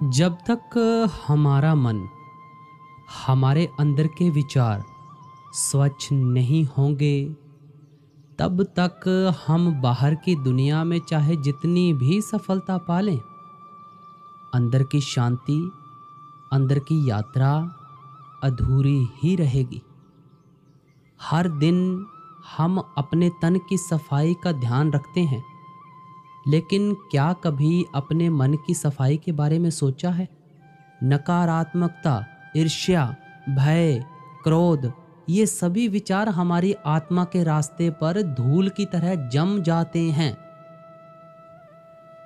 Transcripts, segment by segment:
जब तक हमारा मन, हमारे अंदर के विचार स्वच्छ नहीं होंगे, तब तक हम बाहर की दुनिया में चाहे जितनी भी सफलता पालें, अंदर की शांति, अंदर की यात्रा अधूरी ही रहेगी। हर दिन हम अपने तन की सफाई का ध्यान रखते हैं, लेकिन क्या कभी अपने मन की सफाई के बारे में सोचा है? नकारात्मकता, ईर्ष्या, भय, क्रोध, ये सभी विचार हमारी आत्मा के रास्ते पर धूल की तरह जम जाते हैं,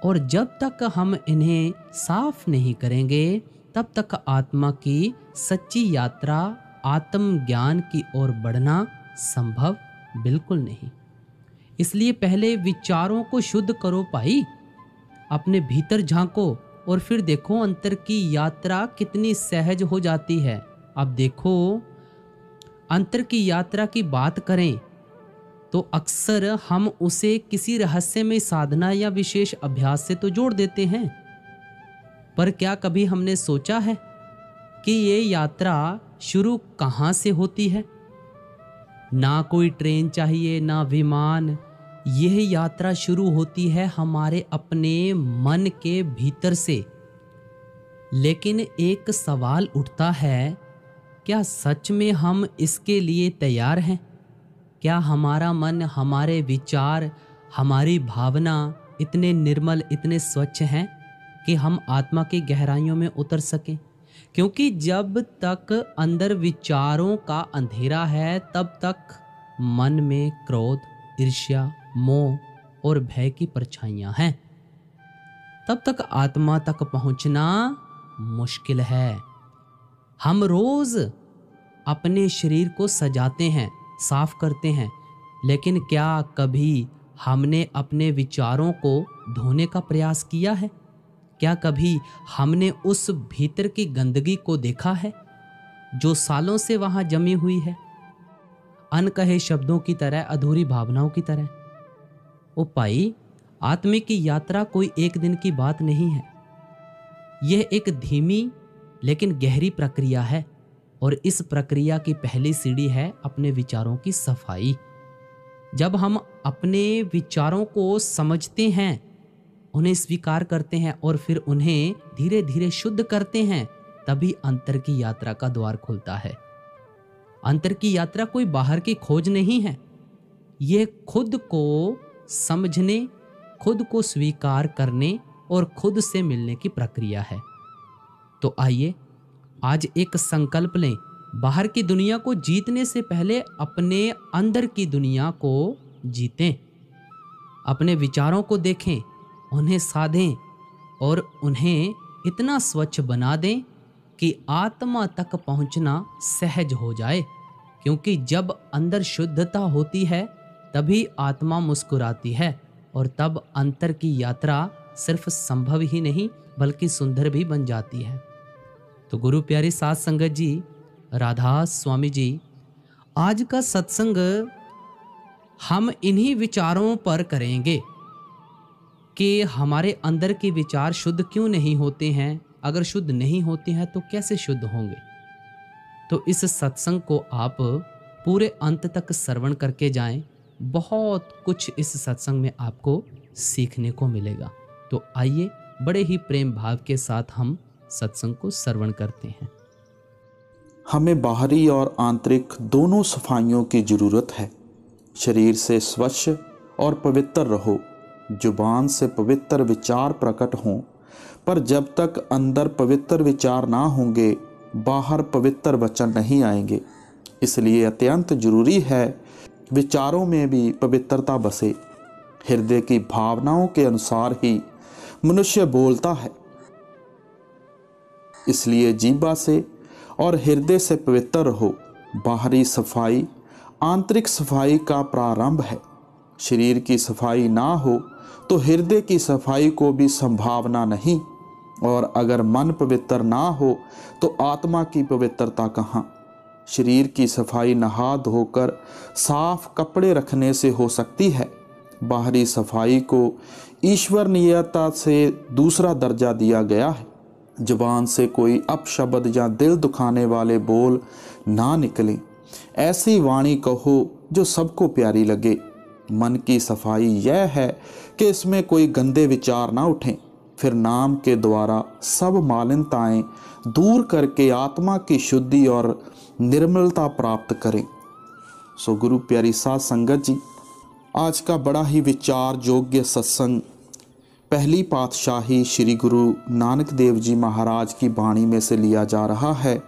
और जब तक हम इन्हें साफ नहीं करेंगे, तब तक आत्मा की सच्ची यात्रा, आत्मज्ञान की ओर बढ़ना संभव बिल्कुल नहीं। इसलिए पहले विचारों को शुद्ध करो भाई, अपने भीतर झांको और फिर देखो अंतर की यात्रा कितनी सहज हो जाती है। अब देखो, अंतर की यात्रा की बात करें तो अक्सर हम उसे किसी रहस्यमय साधना या विशेष अभ्यास से तो जोड़ देते हैं, पर क्या कभी हमने सोचा है कि ये यात्रा शुरू कहाँ से होती है? ना कोई ट्रेन चाहिए, ना विमान। यह यात्रा शुरू होती है हमारे अपने मन के भीतर से। लेकिन एक सवाल उठता है, क्या सच में हम इसके लिए तैयार हैं? क्या हमारा मन, हमारे विचार, हमारी भावना इतने निर्मल, इतने स्वच्छ हैं कि हम आत्मा की गहराइयों में उतर सकें? क्योंकि जब तक अंदर विचारों का अंधेरा है, तब तक मन में क्रोध, ईर्ष्या, मोह और भय की परछाइयां हैं। तब तक आत्मा तक पहुंचना मुश्किल है। हम रोज अपने शरीर को सजाते हैं, साफ करते हैं, लेकिन क्या कभी हमने अपने विचारों को धोने का प्रयास किया है? क्या कभी हमने उस भीतर की गंदगी को देखा है जो सालों से वहां जमी हुई है, अनकहे शब्दों की तरह, अधूरी भावनाओं की तरह? ओ भाई, आत्मिक की यात्रा कोई एक दिन की बात नहीं है। यह एक धीमी लेकिन गहरी प्रक्रिया है, और इस प्रक्रिया की पहली सीढ़ी है अपने विचारों की सफाई। जब हम अपने विचारों को समझते हैं, उन्हें स्वीकार करते हैं और फिर उन्हें धीरे धीरे शुद्ध करते हैं, तभी अंतर की यात्रा का द्वार खुलता है। अंतर की यात्रा कोई बाहर की खोज नहीं है, यह खुद को समझने, खुद को स्वीकार करने और खुद से मिलने की प्रक्रिया है। तो आइए आज एक संकल्प लें, बाहर की दुनिया को जीतने से पहले अपने अंदर की दुनिया को जीतें। अपने विचारों को देखें, उन्हें साधें और उन्हें इतना स्वच्छ बना दें कि आत्मा तक पहुंचना सहज हो जाए। क्योंकि जब अंदर शुद्धता होती है, तभी आत्मा मुस्कुराती है, और तब अंतर की यात्रा सिर्फ संभव ही नहीं बल्कि सुंदर भी बन जाती है। तो गुरु प्यारी साध संगत जी, राधा स्वामी जी, आज का सत्संग हम इन्हीं विचारों पर करेंगे कि हमारे अंदर के विचार शुद्ध क्यों नहीं होते हैं। अगर शुद्ध नहीं होते हैं तो कैसे शुद्ध होंगे? तो इस सत्संग को आप पूरे अंत तक श्रवण करके जाएं। बहुत कुछ इस सत्संग में आपको सीखने को मिलेगा। तो आइए बड़े ही प्रेम भाव के साथ हम सत्संग को श्रवण करते हैं। हमें बाहरी और आंतरिक दोनों सफाइयों की जरूरत है। शरीर से स्वच्छ और पवित्र रहो, जुबान से पवित्र विचार प्रकट हों, पर जब तक अंदर पवित्र विचार ना होंगे, बाहर पवित्र वचन नहीं आएंगे। इसलिए अत्यंत जरूरी है विचारों में भी पवित्रता बसे। हृदय की भावनाओं के अनुसार ही मनुष्य बोलता है। इसलिए जीवा से और हृदय से पवित्र रहो। बाहरी सफाई आंतरिक सफाई का प्रारंभ है। शरीर की सफाई ना हो तो हृदय की सफाई को भी संभावना नहीं, और अगर मन पवित्र ना हो तो आत्मा की पवित्रता कहाँ। शरीर की सफाई नहा धोकर साफ कपड़े रखने से हो सकती है। बाहरी सफाई को ईश्वर नियता से दूसरा दर्जा दिया गया है। जुबान से कोई अपशब्द या दिल दुखाने वाले बोल ना निकलें। ऐसी वाणी कहो जो सबको प्यारी लगे। मन की सफाई यह है कि इसमें कोई गंदे विचार ना उठें। फिर नाम के द्वारा सब मालिन्यताएं दूर करके आत्मा की शुद्धि और निर्मलता प्राप्त करें। सो गुरु प्यारी साध संगत जी, आज का बड़ा ही विचार योग्य सत्संग पहली पातशाही श्री गुरु नानक देव जी महाराज की वाणी में से लिया जा रहा है।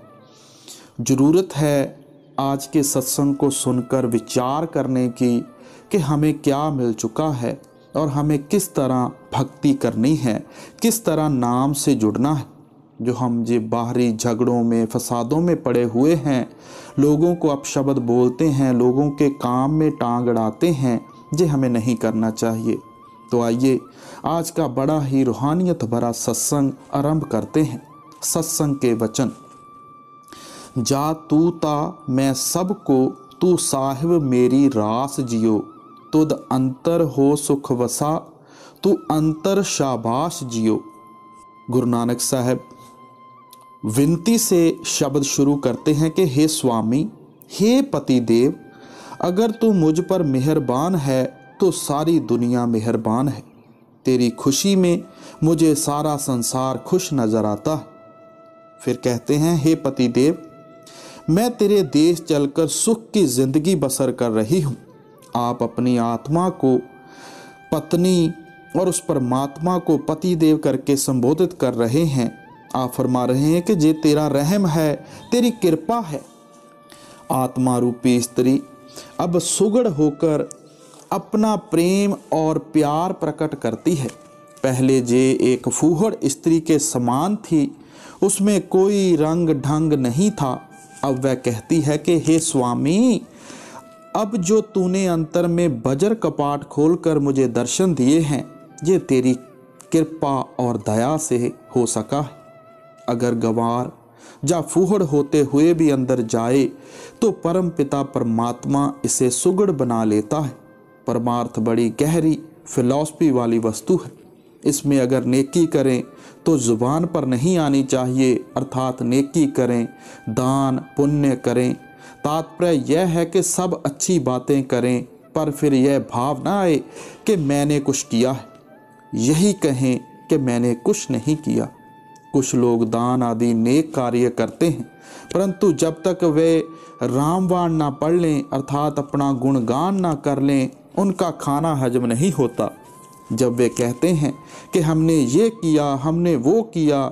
ज़रूरत है आज के सत्संग को सुनकर विचार करने की कि हमें क्या मिल चुका है और हमें किस तरह भक्ति करनी है, किस तरह नाम से जुड़ना है। जो हम जे बाहरी झगड़ों में फसादों में पड़े हुए हैं, लोगों को अपशब्द बोलते हैं, लोगों के काम में टांग अड़ाते हैं, ये हमें नहीं करना चाहिए। तो आइए आज का बड़ा ही रूहानियत भरा सत्संग आरंभ करते हैं। सत्संग के वचन। जा तू ता मैं सबको, तू साहिब मेरी रास जियो। तुद अंतर हो सुख वसा, तू अंतर शाबाश जियो। गुरु नानक साहब विनती से शब्द शुरू करते हैं कि हे स्वामी, हे पति देव, अगर तू मुझ पर मेहरबान है तो सारी दुनिया मेहरबान है। तेरी खुशी में मुझे सारा संसार खुश नजर आता है। फिर कहते हैं, हे पति देव, मैं तेरे देश चलकर सुख की जिंदगी बसर कर रही हूँ। आप अपनी आत्मा को पत्नी और उस परमात्मा को पति देव करके संबोधित कर रहे हैं। आप फरमा रहे हैं कि जे तेरा रहम है, तेरी कृपा है। आत्मा रूपी स्त्री अब सुगढ़ होकर अपना प्रेम और प्यार प्रकट करती है। पहले जे एक फूहड़ स्त्री के समान थी, उसमें कोई रंग ढंग नहीं था। अब वह कहती है कि हे स्वामी, अब जो तूने अंतर में बजर कपाट खोलकर मुझे दर्शन दिए हैं, ये तेरी कृपा और दया से हो सका है। अगर गंवार या फूहड़ होते हुए भी अंदर जाए तो परम पिता परमात्मा इसे सुगढ़ बना लेता है। परमार्थ बड़ी गहरी फिलॉसफी वाली वस्तु है। इसमें अगर नेकी करें तो जुबान पर नहीं आनी चाहिए, अर्थात नेकी करें, दान पुण्य करें। तात्पर्य यह है कि सब अच्छी बातें करें, पर फिर यह भाव ना आए कि मैंने कुछ किया है। यही कहें कि मैंने कुछ नहीं किया। कुछ लोग दान आदि नेक कार्य करते हैं, परंतु जब तक वे रामवाण ना पढ़ लें, अर्थात अपना गुणगान ना कर लें, उनका खाना हजम नहीं होता। जब वे कहते हैं कि हमने ये किया, हमने वो किया,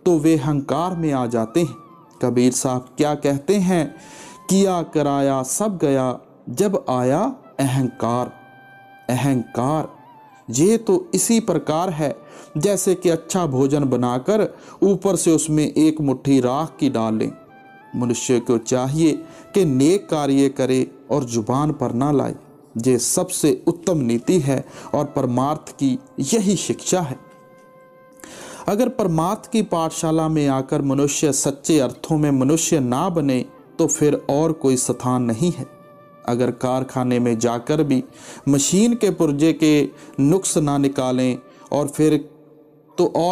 तो वे अहंकार में आ जाते हैं। कबीर साहब क्या कहते हैं, किया कराया सब गया, जब आया अहंकार। अहंकार ये तो इसी प्रकार है जैसे कि अच्छा भोजन बनाकर ऊपर से उसमें एक मुट्ठी राख की डाल लें। मनुष्य को चाहिए कि नेक कार्य करे और जुबान पर ना लाए। ये सबसे उत्तम नीति है और परमार्थ की यही शिक्षा है। अगर परमार्थ की पाठशाला में आकर मनुष्य सच्चे अर्थों में मनुष्य ना बने तो फिर और कोई स्थान नहीं है। अगर कारखाने में जाकर भी मशीन के पुर्जे के नुक्स ना निकालें और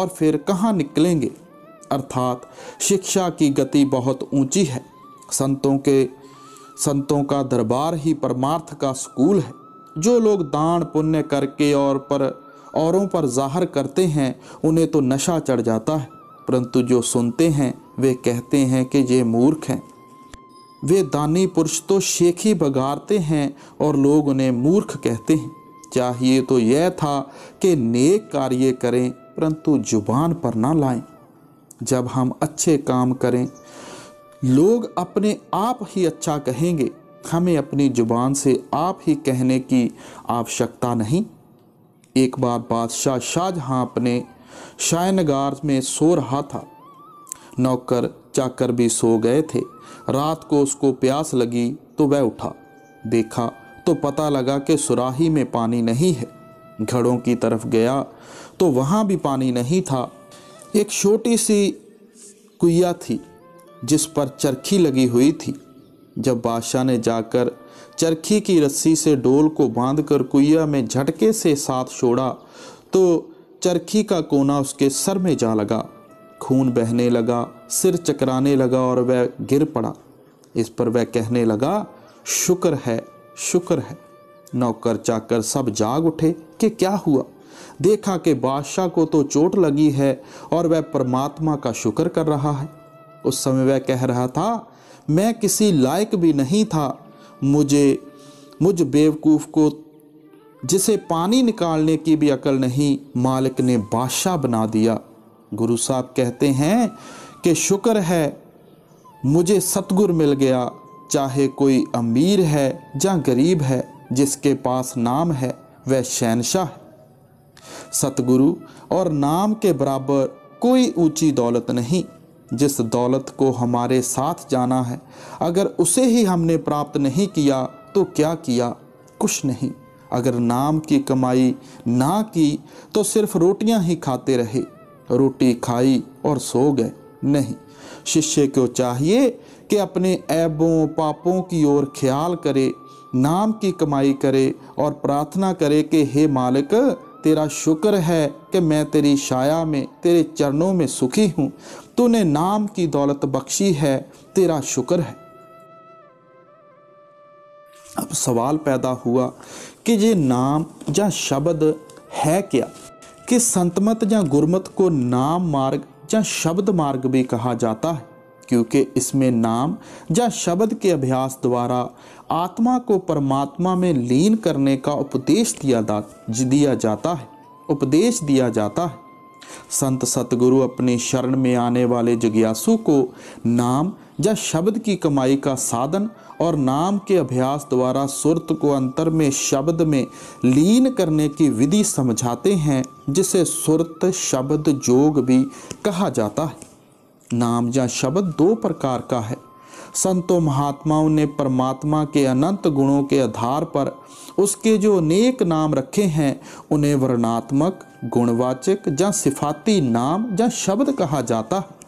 फिर कहाँ निकलेंगे। अर्थात शिक्षा की गति बहुत ऊंची है। संतों का दरबार ही परमार्थ का स्कूल है। जो लोग दान पुण्य करके औरों पर जाहिर करते हैं, उन्हें तो नशा चढ़ जाता है, परंतु जो सुनते हैं वे कहते हैं कि ये मूर्ख हैं। वे दानी पुरुष तो शेखी बगाड़ते हैं और लोग उन्हें मूर्ख कहते हैं। चाहिए तो यह था कि नेक कार्य करें, परंतु जुबान पर ना लाएं। जब हम अच्छे काम करें, लोग अपने आप ही अच्छा कहेंगे। हमें अपनी जुबान से आप ही कहने की आवश्यकता नहीं। एक बार बादशाह शाहजहां अपने शायनगार में सो रहा था। नौकर चाकर भी सो गए थे। रात को उसको प्यास लगी तो वह उठा, देखा तो पता लगा कि सुराही में पानी नहीं है। घड़ों की तरफ गया तो वहाँ भी पानी नहीं था। एक छोटी सी कुइया थी जिस पर चरखी लगी हुई थी। जब बादशाह ने जाकर चरखी की रस्सी से डोल को बांधकर कुइया में झटके से साथ छोड़ा तो चरखी का कोना उसके सर में जा लगा। खून बहने लगा, सिर चकराने लगा और वह गिर पड़ा। इस पर वह कहने लगा, शुक्र है, शुक्र है। नौकर चाकर सब जाग उठे कि क्या हुआ। देखा कि बादशाह को तो चोट लगी है और वह परमात्मा का शुक्र कर रहा है। उस समय वह कह रहा था, मैं किसी लायक भी नहीं था, मुझ बेवकूफ़ को, जिसे पानी निकालने की भी अकल नहीं, मालिक ने बादशाह बना दिया। गुरु साहब कहते हैं कि शुक्र है मुझे सतगुर मिल गया, चाहे कोई अमीर है या गरीब है, जिसके पास नाम है वह शहंशाह है। सतगुरु और नाम के बराबर कोई ऊंची दौलत नहीं। जिस दौलत को हमारे साथ जाना है, अगर उसे ही हमने प्राप्त नहीं किया तो क्या किया? कुछ नहीं। अगर नाम की कमाई ना की तो सिर्फ रोटियां ही खाते रहे, रोटी खाई और सो गए। नहीं, शिष्य को चाहिए कि अपने ऐबों पापों की ओर ख्याल करे, नाम की कमाई करे और प्रार्थना करे कि हे मालिक, तेरा शुक्र है कि मैं तेरी छाया में, तेरे चरणों में सुखी हूँ। तूने नाम की दौलत बख्शी है, तेरा शुक्र है। अब सवाल पैदा हुआ कि ये नाम या शब्द है क्या? कि संतमत या गुरमत को नाम मार्ग या शब्द मार्ग भी कहा जाता है, क्योंकि इसमें नाम या शब्द के अभ्यास द्वारा आत्मा को परमात्मा में लीन करने का उपदेश दिया जाता है। संत सतगुरु अपनी शरण में आने वाले जिज्ञासु को नाम या शब्द की कमाई का साधन और नाम के अभ्यास द्वारा सुरत को अंतर में शब्द में लीन करने की विधि समझाते हैं, जिसे सुरत शब्द जोग भी कहा जाता है। नाम या शब्द दो प्रकार का है। संतों महात्माओं ने परमात्मा के अनंत गुणों के आधार पर उसके जो अनेक नाम रखे हैं, उन्हें वर्णात्मक, गुणवाचक या सिफाती नाम या शब्द कहा जाता है।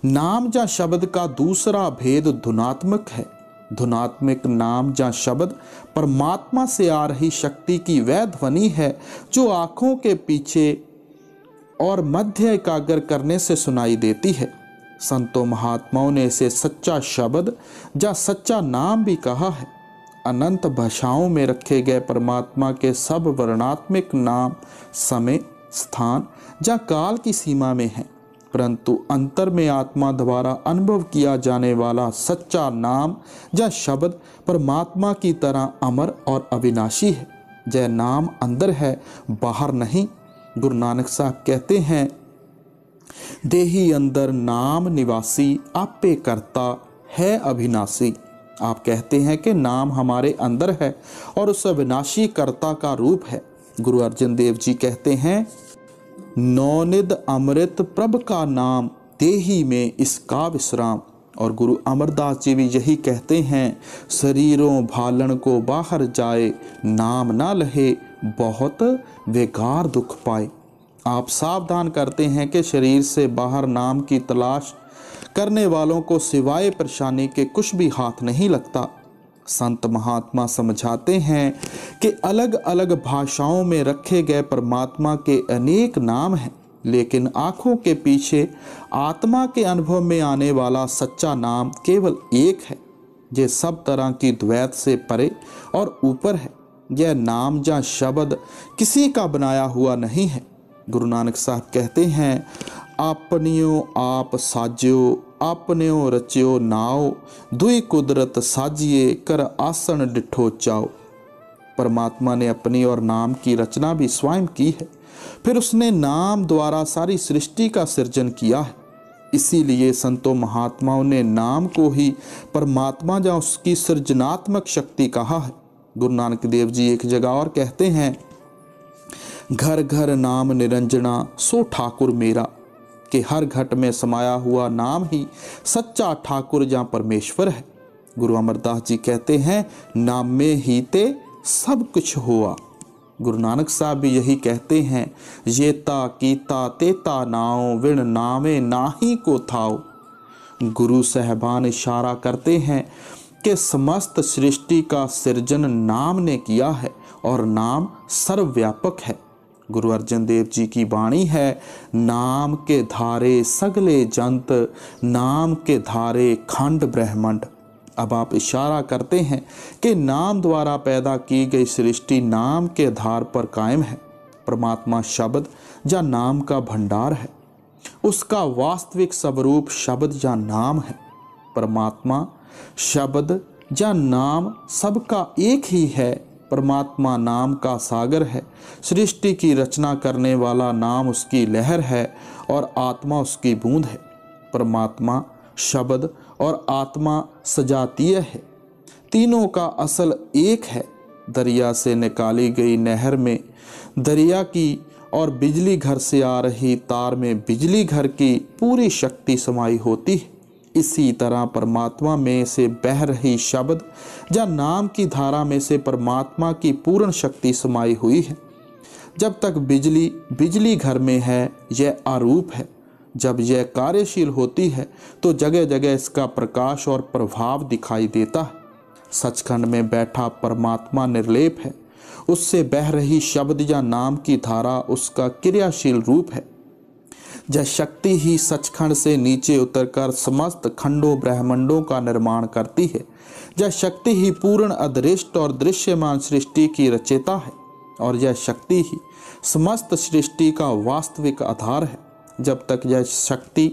नाम या शब्द का दूसरा भेद धुनात्मक है। धुनात्मक नाम या शब्द परमात्मा से आ रही शक्ति की वह ध्वनि है जो आँखों के पीछे और मध्य एकाग्र करने से सुनाई देती है। संतों महात्माओं ने इसे सच्चा शब्द या सच्चा नाम भी कहा है। अनंत भाषाओं में रखे गए परमात्मा के सब वर्णात्मक नाम समय, स्थान या काल की सीमा में हैं, परंतु अंतर में आत्मा द्वारा अनुभव किया जाने वाला सच्चा नाम या शब्द परमात्मा की तरह अमर और अविनाशी है। यह नाम अंदर है, बाहर नहीं। गुरु नानक साहब कहते हैं, देही अंदर नाम निवासी, आपे करता है अविनाशी। आप कहते हैं कि नाम हमारे अंदर है और उस अविनाशी कर्ता का रूप है। गुरु अर्जन देव जी कहते हैं, नौनिध अमृत प्रभ का नाम, देही में इसका विश्राम। और गुरु अमरदास जी भी यही कहते हैं, शरीरों भालन को बाहर जाए, नाम ना लहे बहुत बेकार दुख पाए। आप सावधान करते हैं कि शरीर से बाहर नाम की तलाश करने वालों को सिवाय परेशानी के कुछ भी हाथ नहीं लगता। संत महात्मा समझाते हैं कि अलग अलग भाषाओं में रखे गए परमात्मा के अनेक नाम हैं, लेकिन आँखों के पीछे आत्मा के अनुभव में आने वाला सच्चा नाम केवल एक है। ये सब तरह की द्वैत से परे और ऊपर है। यह नाम या शब्द किसी का बनाया हुआ नहीं है। गुरु नानक साहब कहते हैं, आपनियो आप साज्यो, आपनियो रचियो नाओ, दुई कुदरत साजिए, कर आसन डिठो चाओ। परमात्मा ने अपनी और नाम की रचना भी स्वयं की है, फिर उसने नाम द्वारा सारी सृष्टि का सृजन किया है। इसीलिए संतों महात्माओं ने नाम को ही परमात्मा या उसकी सृजनात्मक शक्ति कहा है। गुरु नानक देव जी एक जगह और कहते हैं, घर घर नाम निरंजना, सो ठाकुर मेरा। कि हर घट में समाया हुआ नाम ही सच्चा ठाकुर या परमेश्वर है। गुरु अमरदास जी कहते हैं, नाम में ही ते सब कुछ हुआ। गुरु नानक साहब भी यही कहते हैं, येता कीता तेता नाओ, विण नामे नाही को थाओ। गुरु साहबान इशारा करते हैं कि समस्त सृष्टि का सृजन नाम ने किया है और नाम सर्वव्यापक है। गुरु अर्जन देव जी की वाणी है, नाम के धारे सगले जंत, नाम के धारे खंड ब्रह्मंड। अब आप इशारा करते हैं कि नाम द्वारा पैदा की गई सृष्टि नाम के आधार पर कायम है। परमात्मा शब्द या नाम का भंडार है, उसका वास्तविक स्वरूप शब्द या नाम है। परमात्मा शब्द या नाम सबका एक ही है। परमात्मा नाम का सागर है, सृष्टि की रचना करने वाला नाम उसकी लहर है और आत्मा उसकी बूंद है। परमात्मा शब्द और आत्मा सजातीय है, तीनों का असल एक है। दरिया से निकाली गई नहर में दरिया की और बिजली घर से आ रही तार में बिजली घर की पूरी शक्ति समाई होती है। इसी तरह परमात्मा में से बह रही शब्द या नाम की धारा में से परमात्मा की पूर्ण शक्ति समाई हुई है। जब तक बिजली बिजली घर में है, यह आरूप है। जब यह कार्यशील होती है तो जगह जगह इसका प्रकाश और प्रभाव दिखाई देता है। सचखंड में बैठा परमात्मा निर्लेप है, उससे बह रही शब्द या नाम की धारा उसका क्रियाशील रूप है। यह शक्ति ही सचखंड से नीचे उतरकर समस्त खंडों ब्रह्मांडों का निर्माण करती है। यह शक्ति ही पूर्ण अदृष्ट और दृश्यमान सृष्टि की रचयिता है और यह शक्ति ही समस्त सृष्टि का वास्तविक आधार है। जब तक यह शक्ति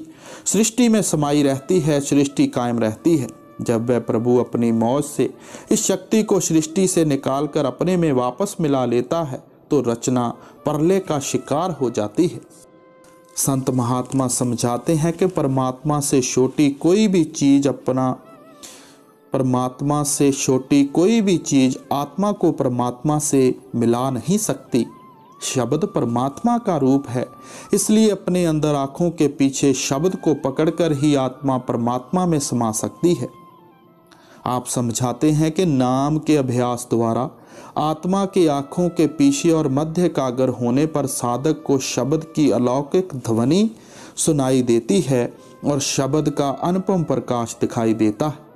सृष्टि में समाई रहती है, सृष्टि कायम रहती है। जब वह प्रभु अपनी मौज से इस शक्ति को सृष्टि से निकालकर अपने में वापस मिला लेता है तो रचना प्रलय का शिकार हो जाती है। संत महात्मा समझाते हैं कि परमात्मा से छोटी कोई भी चीज आत्मा को परमात्मा से मिला नहीं सकती। शब्द परमात्मा का रूप है, इसलिए अपने अंदर आँखों के पीछे शब्द को पकड़कर ही आत्मा परमात्मा में समा सकती है। आप समझाते हैं कि नाम के अभ्यास द्वारा आत्मा की आँखों के पीछे और मध्य कागर होने पर साधक को शब्द की अलौकिक ध्वनि सुनाई देती है और शब्द का अनुपम प्रकाश दिखाई देता है।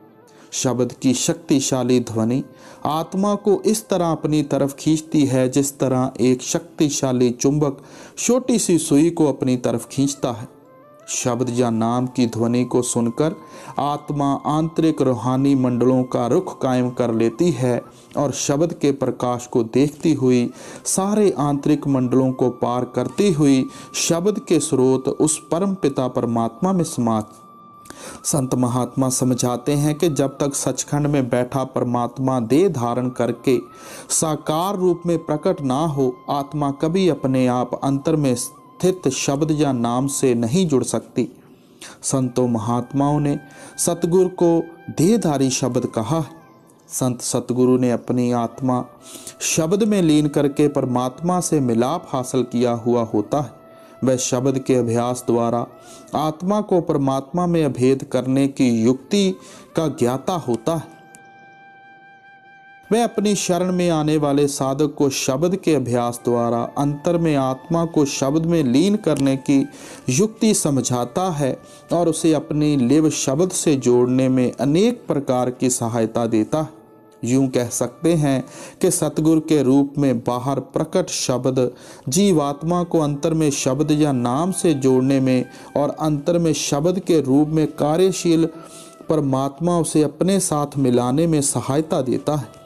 शब्द की शक्तिशाली ध्वनि आत्मा को इस तरह अपनी तरफ खींचती है जिस तरह एक शक्तिशाली चुंबक छोटी सी सुई को अपनी तरफ खींचता है। शब्द या नाम की ध्वनि को सुनकर आत्मा आंतरिक रूहानी मंडलों का रुख कायम कर लेती है और शब्द के प्रकाश को देखती हुई सारे आंतरिक मंडलों को पार करती हुई शब्द के स्रोत उस परम पिता परमात्मा में समा। संत महात्मा समझाते हैं कि जब तक सचखंड में बैठा परमात्मा देह धारण करके साकार रूप में प्रकट ना हो, आत्मा कभी अपने आप अंतर में स्थित शब्द या नाम से नहीं जुड़ सकती। संतों महात्माओं ने सतगुरु को देहधारी शब्द कहा है। संत सतगुरु ने अपनी आत्मा शब्द में लीन करके परमात्मा से मिलाप हासिल किया हुआ होता है। वह शब्द के अभ्यास द्वारा आत्मा को परमात्मा में अभेद करने की युक्ति का ज्ञाता होता है। वह अपनी शरण में आने वाले साधक को शब्द के अभ्यास द्वारा अंतर में आत्मा को शब्द में लीन करने की युक्ति समझाता है और उसे अपनी लिव शब्द से जोड़ने में अनेक प्रकार की सहायता देता है। यूं कह सकते हैं कि सतगुरु के रूप में बाहर प्रकट शब्द जीवात्मा को अंतर में शब्द या नाम से जोड़ने में और अंतर में शब्द के रूप में कार्यशील परमात्मा उसे अपने साथ मिलाने में सहायता देता है।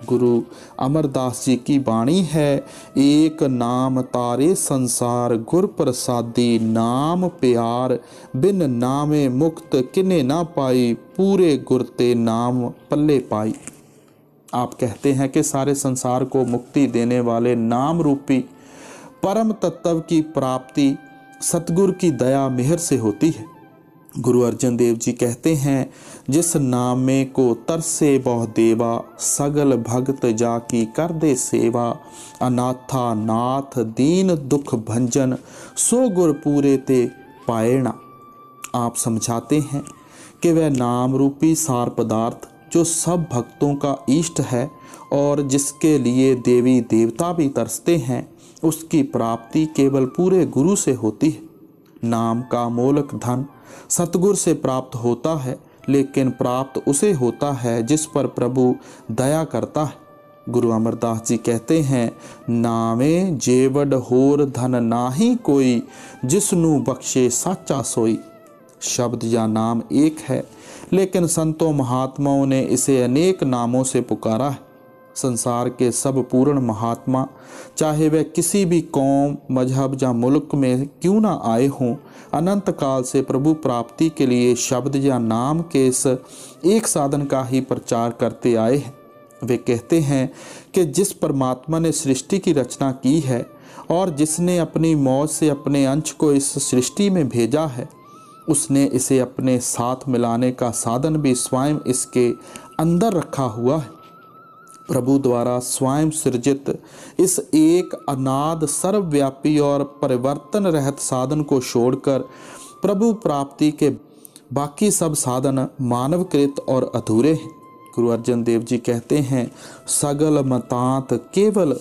गुरु अमरदास जी की वाणी है, एक नाम तारे संसार गुर प्रसादी, नाम प्यार बिन नामे मुक्त किने ना पाई, पूरे गुरते नाम पल्ले पाई। आप कहते हैं कि सारे संसार को मुक्ति देने वाले नाम रूपी परम तत्व की प्राप्ति सतगुरु की दया मेहर से होती है। गुरु अर्जन देव जी कहते हैं, जिस नामे को तरसे बहु देवा, सगल भगत जाकी कर दे सेवा, अनाथा नाथ दीन दुख भंजन, सो गुर पूरे ते पाएणा। आप समझाते हैं कि वह नाम रूपी सार पदार्थ जो सब भक्तों का इष्ट है और जिसके लिए देवी देवता भी तरसते हैं, उसकी प्राप्ति केवल पूरे गुरु से होती है। नाम का मोलक धन सतगुरु से प्राप्त होता है, लेकिन प्राप्त उसे होता है जिस पर प्रभु दया करता है। गुरु अमरदास जी कहते हैं, नावे जेवड होर धन नाही कोई, जिसनु बख्शे साचा सोई। शब्द या नाम एक है, लेकिन संतों महात्माओं ने इसे अनेक नामों से पुकारा है। संसार के सब पूर्ण महात्मा, चाहे वह किसी भी कौम, मजहब या मुल्क में क्यों ना आए हों, अनंत काल से प्रभु प्राप्ति के लिए शब्द या नाम के इस एक साधन का ही प्रचार करते आए हैं। वे कहते हैं कि जिस परमात्मा ने सृष्टि की रचना की है और जिसने अपनी मौज से अपने अंश को इस सृष्टि में भेजा है, उसने इसे अपने साथ मिलाने का साधन भी स्वयं इसके अंदर रखा हुआ है। प्रभु द्वारा स्वयं सृजित इस एक अनाद, सर्वव्यापी और परिवर्तन रहित साधन को छोड़कर प्रभु प्राप्ति के बाकी सब साधन मानवकृत और अधूरे हैं। गुरु अर्जन देव जी कहते हैं, सगल मतांत केवल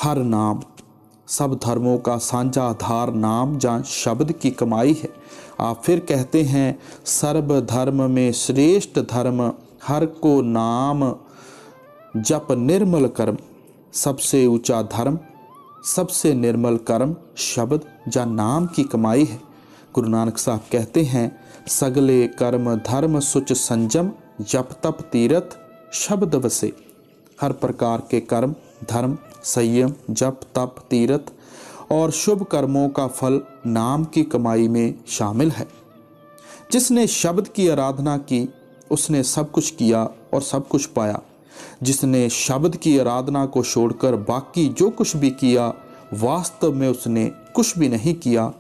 हर नाम। सब धर्मों का साझा आधार नाम या शब्द की कमाई है। आप फिर कहते हैं, सर्व धर्म में श्रेष्ठ धर्म, हर को नाम जप निर्मल कर्म। सबसे ऊंचा धर्म, सबसे निर्मल कर्म शब्द या नाम की कमाई है। गुरु नानक साहब कहते हैं, सगले कर्म धर्म सुच संजम, जप तप तीरथ शब्द वसे। हर प्रकार के कर्म, धर्म, संयम, जप तप तीरथ और शुभ कर्मों का फल नाम की कमाई में शामिल है। जिसने शब्द की आराधना की, उसने सब कुछ किया और सब कुछ पाया। जिसने शब्द की आराधना को छोड़कर बाकी जो कुछ भी किया, वास्तव में उसने कुछ भी नहीं किया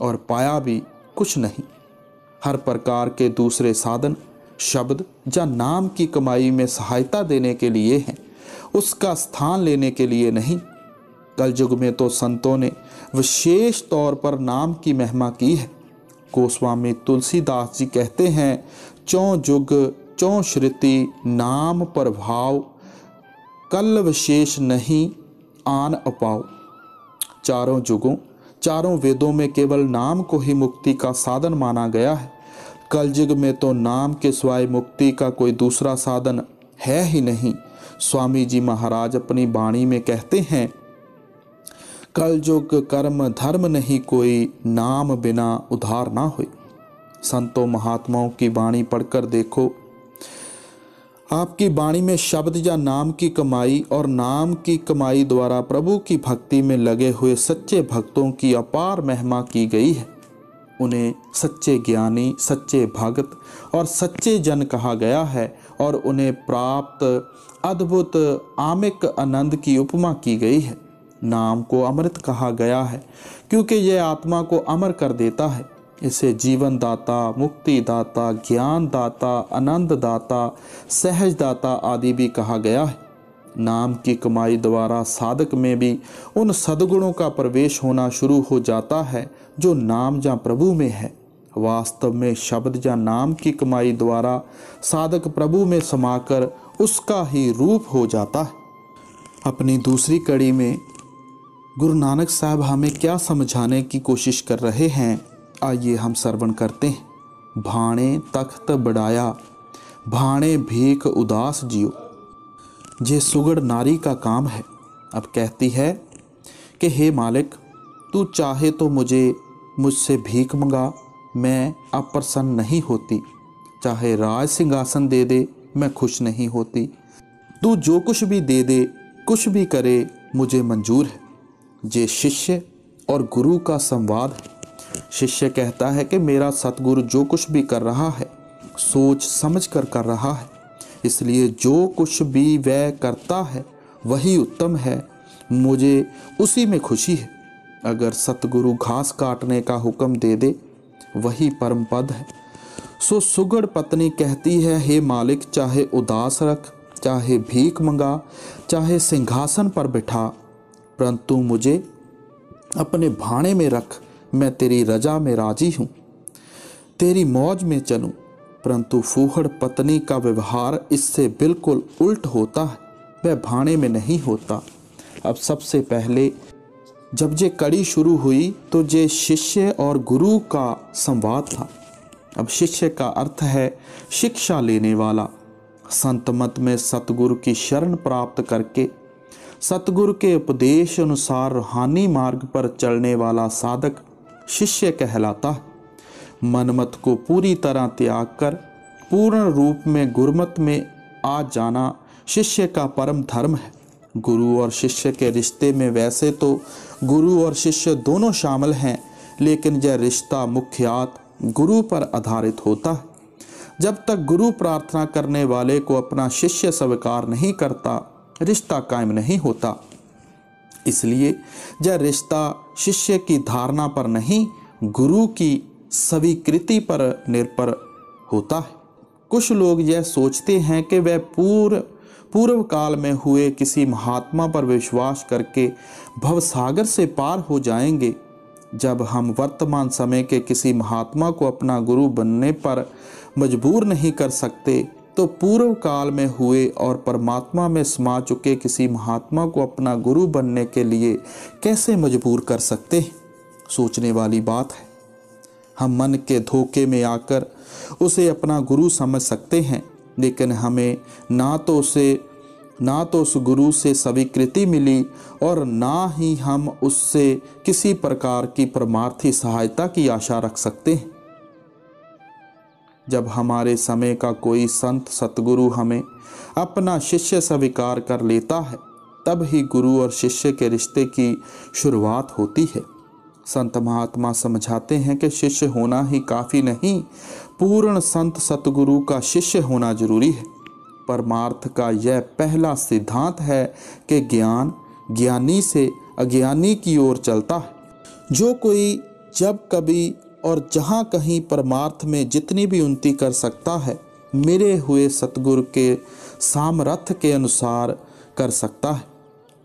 और पाया भी कुछ नहीं। हर प्रकार के दूसरे साधन शब्द या नाम की कमाई में सहायता देने के लिए हैं, उसका स्थान लेने के लिए नहीं। कलयुग में तो संतों ने विशेष तौर पर नाम की महिमा की है। गोस्वामी तुलसीदास जी कहते हैं, चौं जुग चौं श्रुति नाम प्रभाव, कल विशेष नहीं आन अपाओ। चारों जुगों, चारों वेदों में केवल नाम को ही मुक्ति का साधन माना गया है। कलयुग में तो नाम के सिवाय मुक्ति का कोई दूसरा साधन है ही नहीं। स्वामी जी महाराज अपनी वाणी में कहते हैं, कलयुग कर्म धर्म नहीं कोई, नाम बिना उद्धार ना होई। संतों महात्माओं की वाणी पढ़कर देखो, आपकी वाणी में शब्द या नाम की कमाई और नाम की कमाई द्वारा प्रभु की भक्ति में लगे हुए सच्चे भक्तों की अपार महिमा की गई है। उन्हें सच्चे ज्ञानी, सच्चे भक्त और सच्चे जन कहा गया है और उन्हें प्राप्त अद्भुत आमिक आनंद की उपमा की गई है। नाम को अमृत कहा गया है क्योंकि यह आत्मा को अमर कर देता है। इसे जीवन दाता, मुक्ति दाता, ज्ञान दाता, आनंद दाता, सहज दाता आदि भी कहा गया है। नाम की कमाई द्वारा साधक में भी उन सद्गुणों का प्रवेश होना शुरू हो जाता है जो नाम या प्रभु में है। वास्तव में शब्द या नाम की कमाई द्वारा साधक प्रभु में समाकर उसका ही रूप हो जाता है। अपनी दूसरी कड़ी में गुरु नानक साहब हमें क्या समझाने की कोशिश कर रहे हैं, आइए हम श्रवण करते हैं। भाणे तख्त बढ़ाया, भाणे भीख उदास जियो। ये सुगढ़ नारी का काम है। अब कहती है कि हे मालिक, तू चाहे तो मुझसे भीख मंगा, मैं अप्रसन्न नहीं होती। चाहे राज सिंहासन दे दे, मैं खुश नहीं होती। तू जो कुछ भी दे दे, कुछ भी करे, मुझे मंजूर है। ये शिष्य और गुरु का संवाद है। शिष्य कहता है कि मेरा सतगुरु जो कुछ भी कर रहा है, सोच समझ कर रहा है, इसलिए जो कुछ भी वह करता है वही उत्तम है, मुझे उसी में खुशी है। अगर सतगुरु घास काटने का हुक्म दे दे, वही परम पद है। सो सुगढ़ पत्नी कहती है, हे मालिक, चाहे उदास रख, चाहे भीख मंगा, चाहे सिंहासन पर बिठा, परंतु मुझे अपने भाणे में रख। मैं तेरी रजा में राजी हूँ, तेरी मौज में चलूँ। परंतु फूहड़ पत्नी का व्यवहार इससे बिल्कुल उल्ट होता है, वह भाणे में नहीं होता। अब सबसे पहले जब ये कड़ी शुरू हुई तो ये शिष्य और गुरु का संवाद था। अब शिष्य का अर्थ है शिक्षा लेने वाला। संत मत में सतगुरु की शरण प्राप्त करके सतगुरु के उपदेश अनुसार रूहानी मार्ग पर चलने वाला साधक शिष्य कहलाता है। मनमत को पूरी तरह त्याग कर पूर्ण रूप में गुरुमत में आ जाना शिष्य का परम धर्म है। गुरु और शिष्य के रिश्ते में वैसे तो गुरु और शिष्य दोनों शामिल हैं, लेकिन यह रिश्ता मुख्यत गुरु पर आधारित होता है। जब तक गुरु प्रार्थना करने वाले को अपना शिष्य स्वीकार नहीं करता, रिश्ता कायम नहीं होता। इसलिए यह रिश्ता शिष्य की धारणा पर नहीं, गुरु की स्वीकृति पर निर्भर होता है। कुछ लोग यह सोचते हैं कि वह पूर्व काल में हुए किसी महात्मा पर विश्वास करके भवसागर से पार हो जाएंगे। जब हम वर्तमान समय के किसी महात्मा को अपना गुरु बनने पर मजबूर नहीं कर सकते, तो पूर्व काल में हुए और परमात्मा में समा चुके किसी महात्मा को अपना गुरु बनने के लिए कैसे मजबूर कर सकते हैं? सोचने वाली बात है। हम मन के धोखे में आकर उसे अपना गुरु समझ सकते हैं, लेकिन हमें ना तो उस गुरु से स्वीकृति मिली और ना ही हम उससे किसी प्रकार की परमार्थी सहायता की आशा रख सकते हैं। जब हमारे समय का कोई संत सतगुरु हमें अपना शिष्य स्वीकार कर लेता है, तब ही गुरु और शिष्य के रिश्ते की शुरुआत होती है। संत महात्मा समझाते हैं कि शिष्य होना ही काफ़ी नहीं, पूर्ण संत सतगुरु का शिष्य होना जरूरी है। परमार्थ का यह पहला सिद्धांत है कि ज्ञान ज्ञानी से अज्ञानी की ओर चलता है। जो कोई जब कभी और जहाँ कहीं परमार्थ में जितनी भी उन्नति कर सकता है, मेरे हुए सतगुरु के सामर्थ्य के अनुसार कर सकता है।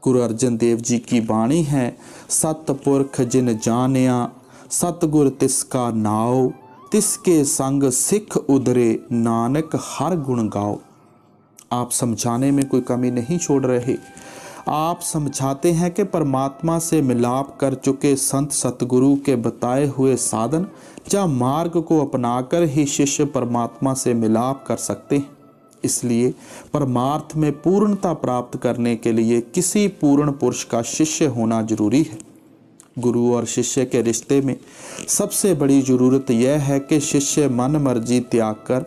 गुरु अर्जन देव जी की वाणी है, सतपुरख जिन जानिया सतगुर तिसका नाव, तिसके संग सिख उधरे नानक हर गुण गाओ। आप समझाने में कोई कमी नहीं छोड़ रहे। आप समझाते हैं कि परमात्मा से मिलाप कर चुके संत सतगुरु के बताए हुए साधन या मार्ग को अपनाकर ही शिष्य परमात्मा से मिलाप कर सकते हैं। इसलिए परमार्थ में पूर्णता प्राप्त करने के लिए किसी पूर्ण पुरुष का शिष्य होना जरूरी है। गुरु और शिष्य के रिश्ते में सबसे बड़ी जरूरत यह है कि शिष्य मन मर्जी त्याग कर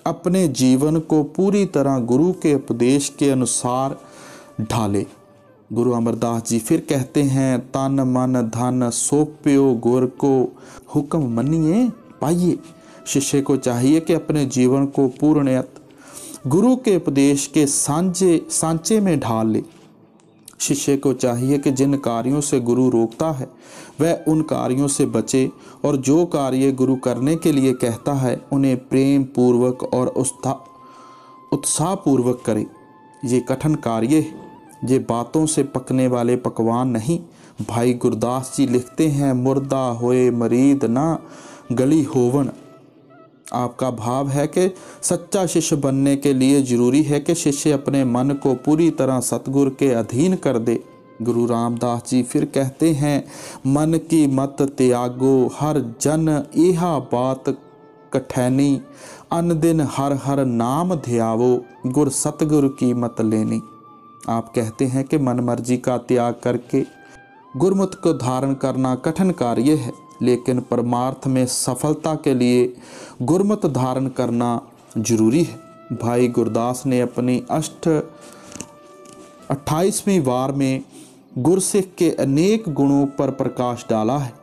अपने जीवन को पूरी तरह गुरु के उपदेश के अनुसार ढाले। गुरु अमरदास जी फिर कहते हैं, तन मन धन सौंप्यो गुर को, हुक्म मनिए पाइए। शिष्य को चाहिए कि अपने जीवन को पूर्णतः गुरु के उपदेश के सांचे में ढाल ले। शिष्य को चाहिए कि जिन कार्यों से गुरु रोकता है वह उन कार्यों से बचे और जो कार्य गुरु करने के लिए कहता है उन्हें प्रेम पूर्वक और उत्साह पूर्वक करे। ये कठिन कार्य है, ये बातों से पकने वाले पकवान नहीं। भाई गुरदास जी लिखते हैं, मुर्दा होए मरीद ना गली होवन। आपका भाव है कि सच्चा शिष्य बनने के लिए जरूरी है कि शिष्य अपने मन को पूरी तरह सतगुरु के अधीन कर दे। गुरु रामदास जी फिर कहते हैं, मन की मत त्यागो हर जन एहा बात कठैनी, अन दिन हर हर नाम ध्यावो गुर सतगुरु की मत लेनी। आप कहते हैं कि मन मर्जी का त्याग करके गुरमुत को धारण करना कठिन कार्य है, लेकिन परमार्थ में सफलता के लिए गुरमत धारण करना जरूरी है। भाई गुरदास ने अपनी 28वीं वार में गुरसिख के अनेक गुणों पर प्रकाश डाला है।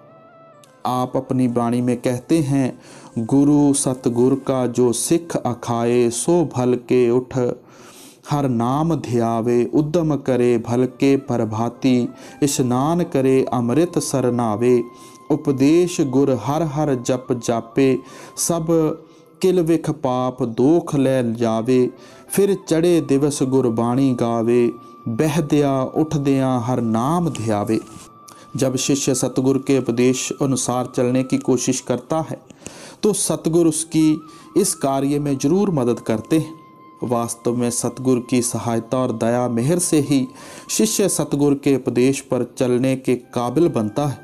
आप अपनी वाणी में कहते हैं, गुरु सतगुर का जो सिख अखाए, सो भल के उठ हर नाम ध्यावे, उद्यम करे भल के प्रभाती, स्नान करे अमृत सरनावे, उपदेश गुर हर हर जप जापे, सब किल विख पाप दोख ले जावे, फिर चढ़े दिवस गुरबाणी गावे, बहदिया उठदिया हर नाम ध्यावे। जब शिष्य सतगुरु के उपदेश अनुसार चलने की कोशिश करता है तो सतगुरु उसकी इस कार्य में जरूर मदद करते हैं। वास्तव में सतगुरु की सहायता और दया मेहर से ही शिष्य सतगुरु के उपदेश पर चलने के काबिल बनता है।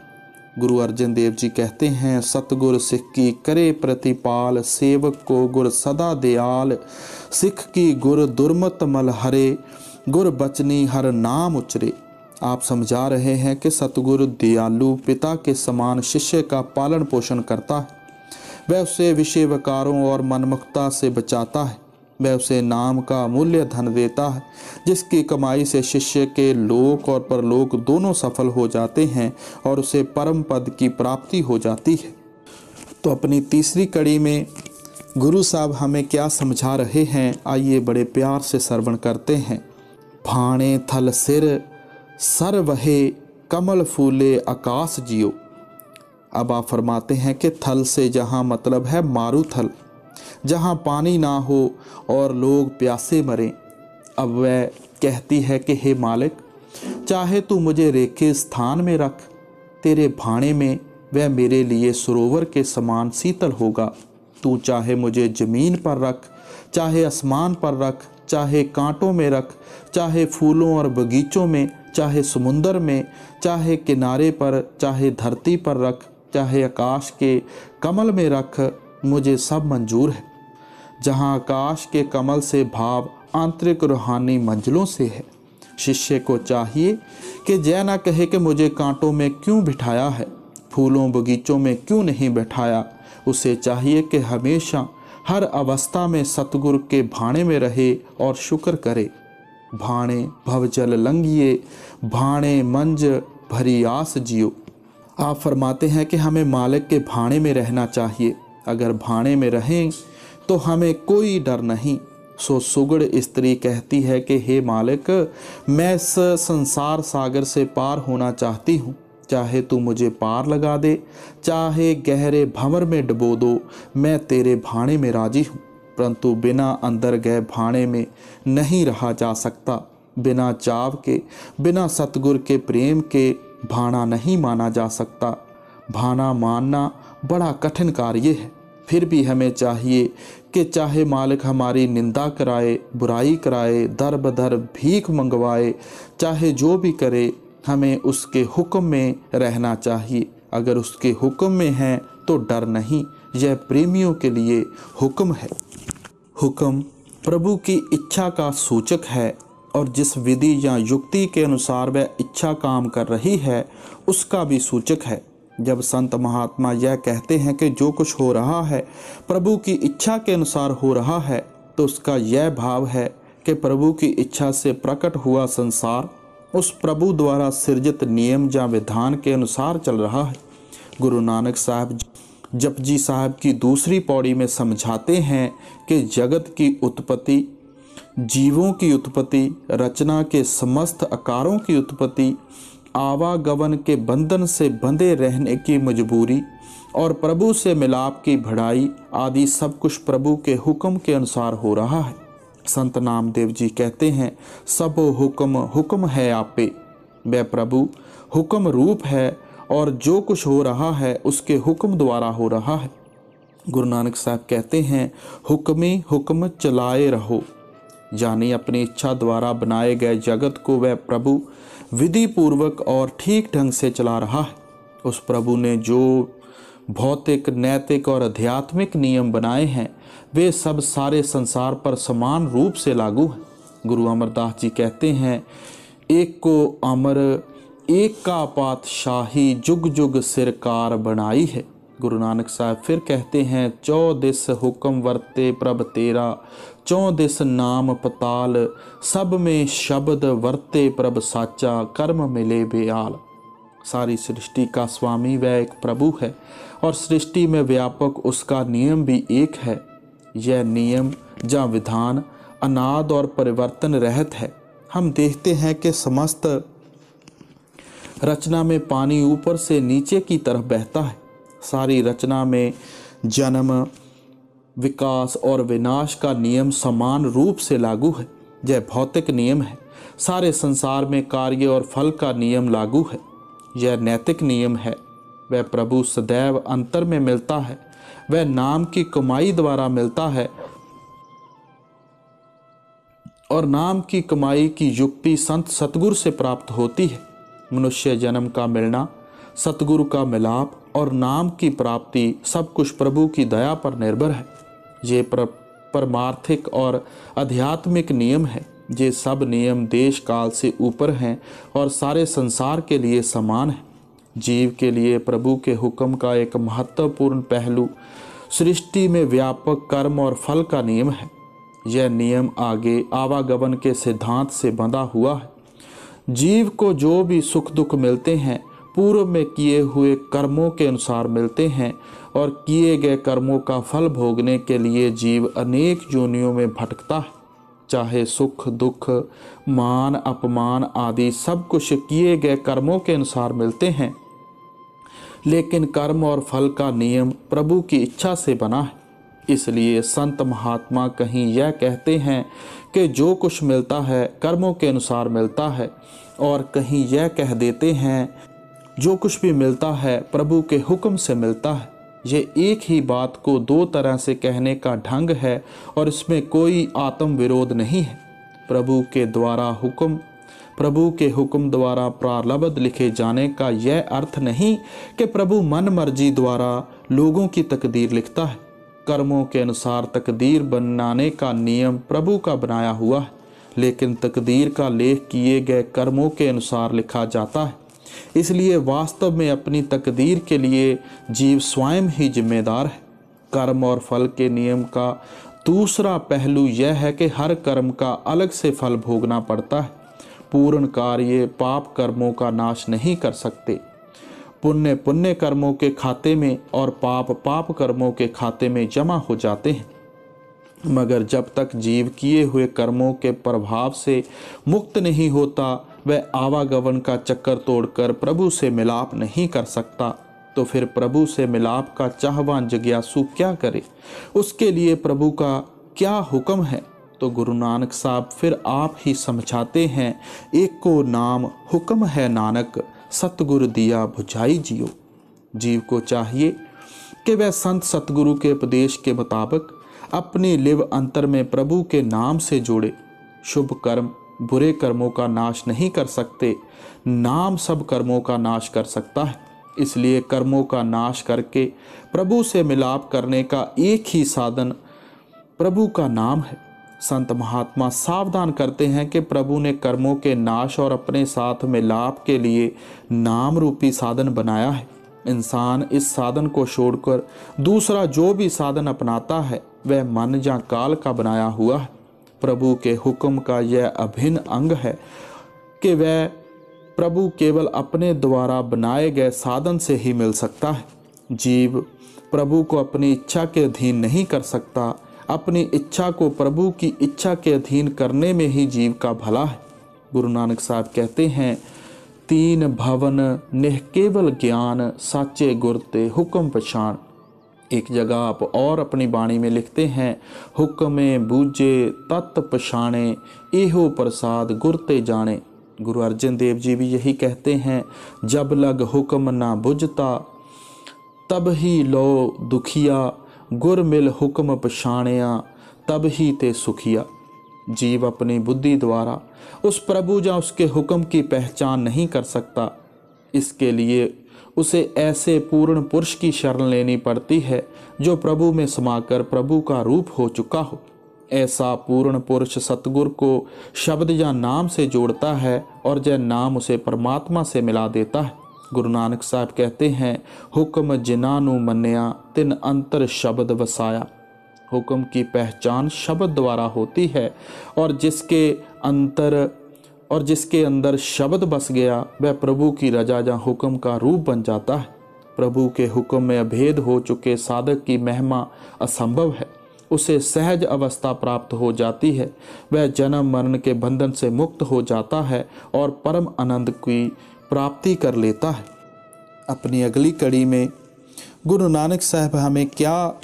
गुरु अर्जन देव जी कहते हैं, सतगुर सिख की करे प्रतिपाल, सेवक को गुर सदा दयाल। सिख की गुर दुर्मत मल हरे, गुर बचनी हर नाम उचरे। आप समझा रहे हैं कि सतगुरु दयालु पिता के समान शिष्य का पालन पोषण करता है। वह उसे विषय विकारों और मनमुखता से बचाता है। वह उसे नाम का मूल्य धन देता है, जिसकी कमाई से शिष्य के लोक और परलोक दोनों सफल हो जाते हैं और उसे परम पद की प्राप्ति हो जाती है। तो अपनी तीसरी कड़ी में गुरु साहब हमें क्या समझा रहे हैं, आइए बड़े प्यार से श्रवण करते हैं। भाणे थल सिर सर वहे, कमल फूले आकाश जियो। अब आप फरमाते हैं कि थल से जहाँ मतलब है मारुथल, जहाँ पानी ना हो और लोग प्यासे मरें। अब वह कहती है कि हे मालिक, चाहे तू मुझे रेखे स्थान में रख, तेरे भाणे में वह मेरे लिए सरोवर के समान शीतल होगा। तू चाहे मुझे ज़मीन पर रख, चाहे आसमान पर रख, चाहे कांटों में रख, चाहे फूलों और बगीचों में, चाहे समुंदर में, चाहे किनारे पर, चाहे धरती पर रख, चाहे आकाश के कमल में रख, मुझे सब मंजूर है। जहाँ आकाश के कमल से भाव आंतरिक रूहानी मंजिलों से है। शिष्य को चाहिए कि जय ना कहे कि मुझे कांटों में क्यों बिठाया है, फूलों बगीचों में क्यों नहीं बैठाया। उसे चाहिए कि हमेशा हर अवस्था में सतगुरु के भाणे में रहे और शुक्र करे। भाणे भवजल लंघिए, भाणे मंज भरी आस जियो। आप फरमाते हैं कि हमें मालिक के भाणे में रहना चाहिए। अगर भाणे में रहें तो हमें कोई डर नहीं। सो सुगड़ स्त्री कहती है कि हे मालिक, मैं इस संसार सागर से पार होना चाहती हूँ। चाहे तू मुझे पार लगा दे, चाहे गहरे भंवर में डुबो दो, मैं तेरे भाणे में राजी हूँ। परंतु बिना अंदर गए भाणे में नहीं रहा जा सकता। बिना चाव के, बिना सतगुर के प्रेम के भाना नहीं माना जा सकता। भाना मानना बड़ा कठिन कार्य है। फिर भी हमें चाहिए कि चाहे मालिक हमारी निंदा कराए, बुराई कराए, दर बदर भीख मंगवाए, चाहे जो भी करे, हमें उसके हुक्म में रहना चाहिए। अगर उसके हुक्म में हैं तो डर नहीं। यह प्रेमियों के लिए हुक्म है। हुक्म प्रभु की इच्छा का सूचक है और जिस विधि या युक्ति के अनुसार वह इच्छा काम कर रही है उसका भी सूचक है। जब संत महात्मा यह कहते हैं कि जो कुछ हो रहा है प्रभु की इच्छा के अनुसार हो रहा है, तो उसका यह भाव है कि प्रभु की इच्छा से प्रकट हुआ संसार उस प्रभु द्वारा सृजित नियम या विधान के अनुसार चल रहा है। गुरु नानक साहब जपजी साहब की दूसरी पौड़ी में समझाते हैं कि जगत की उत्पत्ति, जीवों की उत्पत्ति, रचना के समस्त आकारों की उत्पत्ति, आवागमन के बंधन से बंधे रहने की मजबूरी और प्रभु से मिलाप की बढ़ाई आदि सब कुछ प्रभु के हुक्म के अनुसार हो रहा है। संत नामदेव जी कहते हैं, सब हुक्म हुक्म है आपे। वह प्रभु हुक्म रूप है और जो कुछ हो रहा है उसके हुक्म द्वारा हो रहा है। गुरु नानक साहब कहते हैं, हुक्मी हुक्म चलाए रहो, यानी अपनी इच्छा द्वारा बनाए गए जगत को वह प्रभु विधि पूर्वक और ठीक ढंग से चला रहा है। उस प्रभु ने जो भौतिक, नैतिक और आध्यात्मिक नियम बनाए हैं वे सब सारे संसार पर समान रूप से लागू हैं। गुरु अमरदास जी कहते हैं, एक को अमर एक का पातशाही, जुग जुग सिरकार बनाई है। गुरु नानक साहब फिर कहते हैं, 14 हुक्म वर्ते प्रभ तेरा, 14 नाम पताल, सब में शब्द वर्ते प्रभ साचा, कर्म मिले बेआल। सारी सृष्टि का स्वामी वह एक प्रभु है और सृष्टि में व्यापक उसका नियम भी एक है। यह नियम या विधान अनाद और परिवर्तन रहित है। हम देखते हैं कि समस्त रचना में पानी ऊपर से नीचे की तरफ बहता है। सारी रचना में जन्म, विकास और विनाश का नियम समान रूप से लागू है। यह भौतिक नियम है। सारे संसार में कार्य और फल का नियम लागू है। यह नैतिक नियम है। वह प्रभु सदैव अंतर में मिलता है। वह नाम की कमाई द्वारा मिलता है और नाम की कमाई की युक्ति संत सतगुरु से प्राप्त होती है। मनुष्य जन्म का मिलना सतगुरु का मिलाप और नाम की प्राप्ति सब कुछ प्रभु की दया पर निर्भर है। ये परमार्थिक और आध्यात्मिक नियम है। ये सब नियम देश काल से ऊपर हैं और सारे संसार के लिए समान है। जीव के लिए प्रभु के हुक्म का एक महत्वपूर्ण पहलू सृष्टि में व्यापक कर्म और फल का नियम है। यह नियम आगे आवागमन के सिद्धांत से बंधा हुआ है। जीव को जो भी सुख दुख मिलते हैं पूर्व में किए हुए कर्मों के अनुसार मिलते हैं और किए गए कर्मों का फल भोगने के लिए जीव अनेक योनियों में भटकता है। चाहे सुख दुख मान अपमान आदि सब कुछ किए गए कर्मों के अनुसार मिलते हैं, लेकिन कर्म और फल का नियम प्रभु की इच्छा से बना है। इसलिए संत महात्मा कहीं यह कहते हैं कि जो कुछ मिलता है कर्मों के अनुसार मिलता है, और कहीं यह कह देते हैं जो कुछ भी मिलता है प्रभु के हुक्म से मिलता है। ये एक ही बात को दो तरह से कहने का ढंग है और इसमें कोई आत्म विरोध नहीं है। प्रभु के हुक्म द्वारा प्रारब्ध लिखे जाने का यह अर्थ नहीं कि प्रभु मन मर्जी द्वारा लोगों की तकदीर लिखता है। कर्मों के अनुसार तकदीर बनाने का नियम प्रभु का बनाया हुआ है, लेकिन तकदीर का लेख किए गए कर्मों के अनुसार लिखा जाता है। इसलिए वास्तव में अपनी तकदीर के लिए जीव स्वयं ही जिम्मेदार है। कर्म और फल के नियम का दूसरा पहलू यह है कि हर कर्म का अलग से फल भोगना पड़ता है। पूर्ण कार्य पाप कर्मों का नाश नहीं कर सकते। पुण्य पुण्य कर्मों के खाते में और पाप पाप कर्मों के खाते में जमा हो जाते हैं, मगर जब तक जीव किए हुए कर्मों के प्रभाव से मुक्त नहीं होता वह आवागमन का चक्कर तोड़कर प्रभु से मिलाप नहीं कर सकता। तो फिर प्रभु से मिलाप का चाहवान जिज्ञासु क्या करे? उसके लिए प्रभु का क्या हुक्म है? तो गुरु नानक साहब फिर आप ही समझाते हैं, एक को नाम हुक्म है नानक, सतगुरु दिया बुझाई जियो। जीव को चाहिए कि वह संत सतगुरु के उपदेश के मुताबिक अपने लिव अंतर में प्रभु के नाम से जोड़े। शुभ कर्म बुरे कर्मों का नाश नहीं कर सकते, नाम सब कर्मों का नाश कर सकता है। इसलिए कर्मों का नाश करके प्रभु से मिलाप करने का एक ही साधन प्रभु का नाम है। संत महात्मा सावधान करते हैं कि प्रभु ने कर्मों के नाश और अपने साथ मिलाप के लिए नाम रूपी साधन बनाया है। इंसान इस साधन को छोड़कर दूसरा जो भी साधन अपनाता है वह मन या काल का बनाया हुआ है। प्रभु के हुक्म का यह अभिन्न अंग है कि वह प्रभु केवल अपने द्वारा बनाए गए साधन से ही मिल सकता है। जीव प्रभु को अपनी इच्छा के अधीन नहीं कर सकता। अपनी इच्छा को प्रभु की इच्छा के अधीन करने में ही जीव का भला है। गुरु नानक साहब कहते हैं, तीन भवन निह केवल ज्ञान, साचे गुर ते हुक्म पछाण। एक जगह आप और अपनी बाणी में लिखते हैं, हुक्मे बूझे तत् पछाणे, एहो प्रसाद गुर ते जाने। गुरु अर्जन देव जी भी यही कहते हैं, जब लग हुक्म ना बुझता तब ही लो दुखिया, गुर मिल हुक्म पछाणिया तब ही ते सुखिया। जीव अपनी बुद्धि द्वारा उस प्रभु या उसके हुक्म की पहचान नहीं कर सकता। इसके लिए उसे ऐसे पूर्ण पुरुष की शरण लेनी पड़ती है जो प्रभु में समाकर प्रभु का रूप हो चुका हो। ऐसा पूर्ण पुरुष सतगुर को शब्द या नाम से जोड़ता है और यह नाम उसे परमात्मा से मिला देता है। गुरु नानक साहब कहते हैं, हुक्म जिनानु मन्या तिन अंतर शब्द वसाया। हुक्म की पहचान शब्द द्वारा होती है और जिसके अंदर शब्द बस गया वह प्रभु की रजा या हुक्म का रूप बन जाता है। प्रभु के हुक्म में अभेद हो चुके साधक की महिमा असंभव है। उसे सहज अवस्था प्राप्त हो जाती है। वह जन्म मरण के बंधन से मुक्त हो जाता है और परम आनंद की प्राप्ति कर लेता है। अपनी अगली कड़ी में गुरु नानक साहब हमें क्या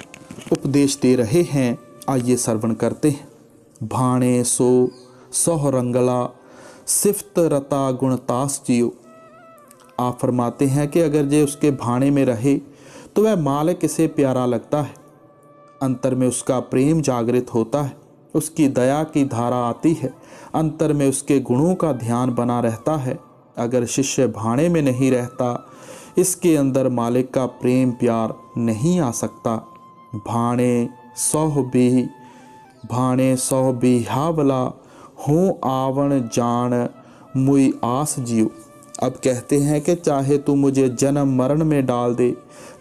उपदेश दे रहे हैं, आइए श्रवण करते हैं। भाणे सो सोह रंगला सिफ्त रता गुणतास जियो। आप फरमाते हैं कि अगर ये उसके भाणे में रहे तो वह मालिक इसे प्यारा लगता है। अंतर में उसका प्रेम जागृत होता है, उसकी दया की धारा आती है, अंतर में उसके गुणों का ध्यान बना रहता है। अगर शिष्य भाणे में नहीं रहता इसके अंदर मालिक का प्रेम प्यार नहीं आ सकता। भाणे सौ बिहावला हो आवण जान मुई आस जियो। अब कहते हैं कि चाहे तू मुझे जन्म मरण में डाल दे,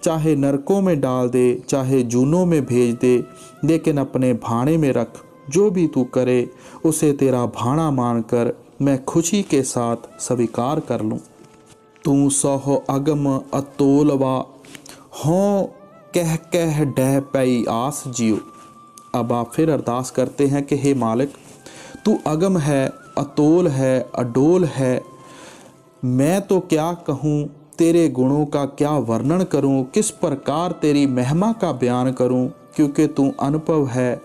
चाहे नरकों में डाल दे, चाहे जूनों में भेज दे, लेकिन अपने भाणे में रख। जो भी तू करे उसे तेरा भाणा मानकर मैं खुशी के साथ स्वीकार कर लूँ। तू सहो अगम अतोलवा हों कह डह पई आस जियो। अब आप फिर अरदास करते हैं कि हे मालिक, तू अगम है, अतोल है, अडोल है। मैं तो क्या कहूँ, तेरे गुणों का क्या वर्णन करूँ, किस प्रकार तेरी महिमा का बयान करूँ, क्योंकि तू अनुभव है,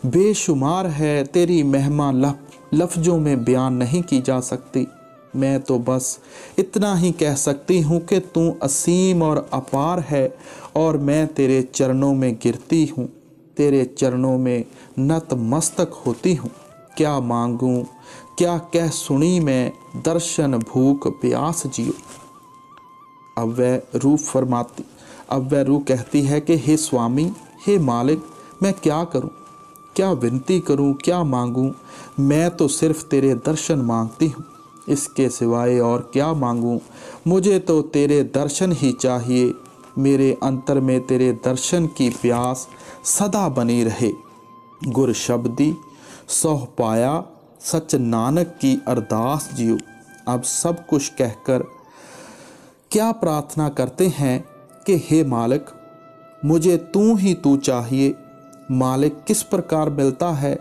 बेशुमार है। तेरी महिमा लफ्ज़ों में बयान नहीं की जा सकती। मैं तो बस इतना ही कह सकती हूँ कि तू असीम और अपार है और मैं तेरे चरणों में गिरती हूँ, तेरे चरणों में नतमस्तक होती हूँ। क्या मांगूँ, क्या कह सुनी मैं, दर्शन भूख प्यास जियो। अब वह रूह कहती है कि हे स्वामी, हे मालिक, मैं क्या करूं, क्या विनती करूं, क्या मांगूं। मैं तो सिर्फ तेरे दर्शन मांगती हूं, इसके सिवाय और क्या मांगूं। मुझे तो तेरे दर्शन ही चाहिए। मेरे अंतर में तेरे दर्शन की प्यास सदा बनी रहे। गुर शब्दी सौह पाया सच नानक की अरदास जियो। अब सब कुछ कहकर क्या प्रार्थना करते हैं कि हे मालिक, मुझे तू चाहिए। मालिक किस प्रकार मिलता है,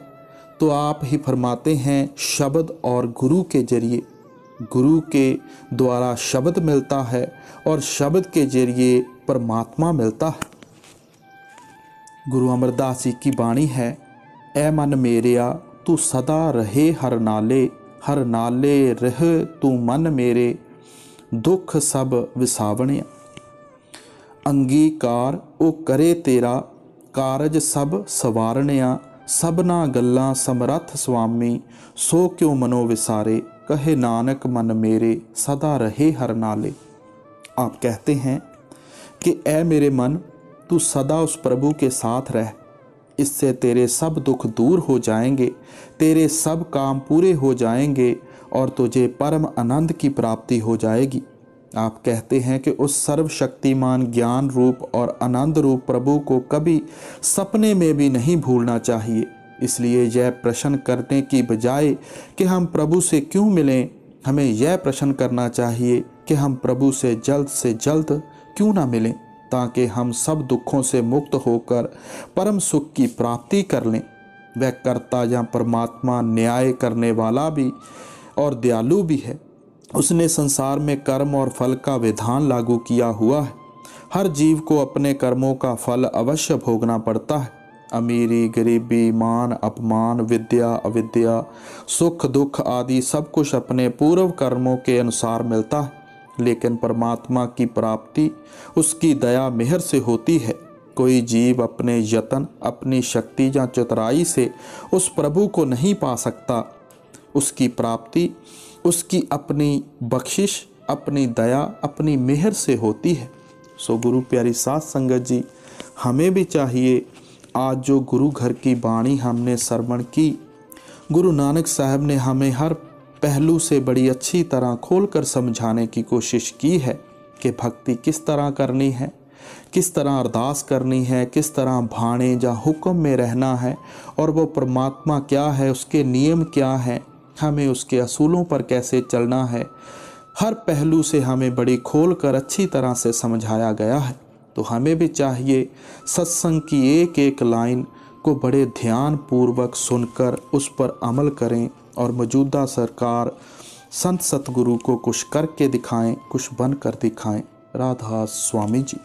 तो आप ही फरमाते हैं शब्द और गुरु के जरिए। गुरु के द्वारा शब्द मिलता है और शब्द के जरिए परमात्मा मिलता है। गुरु अमरदास जी की बाणी है, ऐ मन मेरिया तू सदा रहे हर नाले रह तू मन मेरे, दुख सब विसावणिया। अंगीकार ओ करे तेरा, कारज सब सवारणिया। सबना गल्लां समरथ स्वामी, सो क्यों मनो विसारे। कहे नानक मन मेरे, सदा रहे हर नाले। आप कहते हैं कि ऐ मेरे मन, तू सदा उस प्रभु के साथ रह, इससे तेरे सब दुख दूर हो जाएंगे, तेरे सब काम पूरे हो जाएंगे और तुझे परम आनंद की प्राप्ति हो जाएगी। आप कहते हैं कि उस सर्वशक्तिमान ज्ञान रूप और आनंद रूप प्रभु को कभी सपने में भी नहीं भूलना चाहिए। इसलिए यह प्रश्न करने की बजाय कि हम प्रभु से क्यों मिलें, हमें यह प्रश्न करना चाहिए कि हम प्रभु से जल्द क्यों ना मिलें, ताकि हम सब दुखों से मुक्त होकर परम सुख की प्राप्ति कर लें। वह कर्ता या परमात्मा न्याय करने वाला भी और दयालु भी है। उसने संसार में कर्म और फल का विधान लागू किया हुआ है। हर जीव को अपने कर्मों का फल अवश्य भोगना पड़ता है। अमीरी, गरीबी, मान अपमान, विद्या अविद्या, सुख दुख आदि सब कुछ अपने पूर्व कर्मों के अनुसार मिलता है। लेकिन परमात्मा की प्राप्ति उसकी दया मेहर से होती है। कोई जीव अपने यत्न, अपनी शक्ति या चतुराई से उस प्रभु को नहीं पा सकता। उसकी प्राप्ति उसकी अपनी बख्शिश, अपनी दया, अपनी मेहर से होती है। सो गुरु प्यारी साध संगत जी, हमें भी चाहिए, आज जो गुरु घर की बाणी हमने श्रवण की, गुरु नानक साहब ने हमें हर पहलू से बड़ी अच्छी तरह खोलकर समझाने की कोशिश की है कि भक्ति किस तरह करनी है, किस तरह अरदास करनी है, किस तरह भाणे या हुक्म में रहना है, और वो परमात्मा क्या है, उसके नियम क्या हैं, हमें उसके असूलों पर कैसे चलना है। हर पहलू से हमें बड़ी खोल कर अच्छी तरह से समझाया गया है। तो हमें भी चाहिए सत्संग की एक एक लाइन को बड़े ध्यान पूर्वक सुनकर उस पर अमल करें और मौजूदा सरकार संत सतगुरु को कुछ करके दिखाएं, कुछ बन कर दिखाएं। राधा स्वामी जी।